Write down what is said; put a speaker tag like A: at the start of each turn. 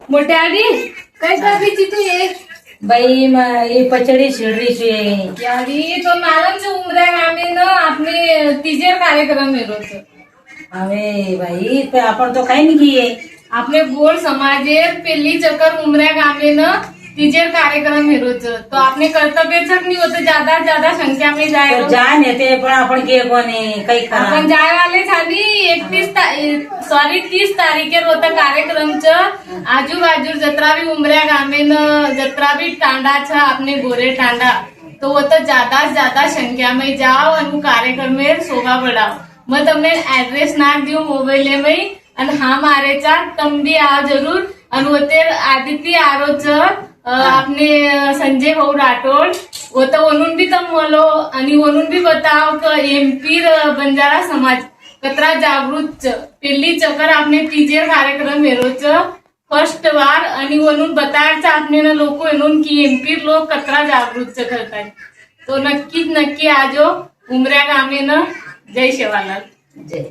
A: मोठ्या आधी काय करायची तू ये
B: बाई ये पचडी शिडरी छे
A: यारी तो मॅडम से उमऱ्या गामे न आपने तीजे कार्यक्रम में रोज
B: अरे भाई तो आपण तो काही नाही किये
A: आपले बोर समाजे पेली चक्कर उमऱ्या गामे न तीजे कार्यक्रम में रोज तो आपने कर्तव्य तक नहीं होते ज्यादा संख्या में जाए
B: तो जान येते पण आपण के कोणी काही करा
A: आपण जाय वाले झाली 30 तारीखेर होता कार्यक्रमचं आजूबाजू जत्रा भी उमऱ्या गामेन जत्रा भी टांडा छा अपने गोरे टांडा तो वो तो ज्यादा संख्या में जाओ और कार्यक्रम में शोभा बढ़ाओ मैं તમને एड्रेस नाख दियो मोबाइल में અને હા મારે चा तम भी आओ जरूर અને होते आदित्य आरोच आपने संजय भाऊ राठोड वो तो वनून भी तम बोलो आणि वनून भी बताओ कि एमपी बंजारा समाज कतरा जागृत पेली चक्कर आपने तीजेर कार्यक्रम हेरोच फर्स्ट वार आणि वनून बतायचं आपने ना लोक वनून की एमपी लोक कतरा जागृत करतात तो नक्की आजो उमऱ्या गामे न जय शेवालाल
B: जय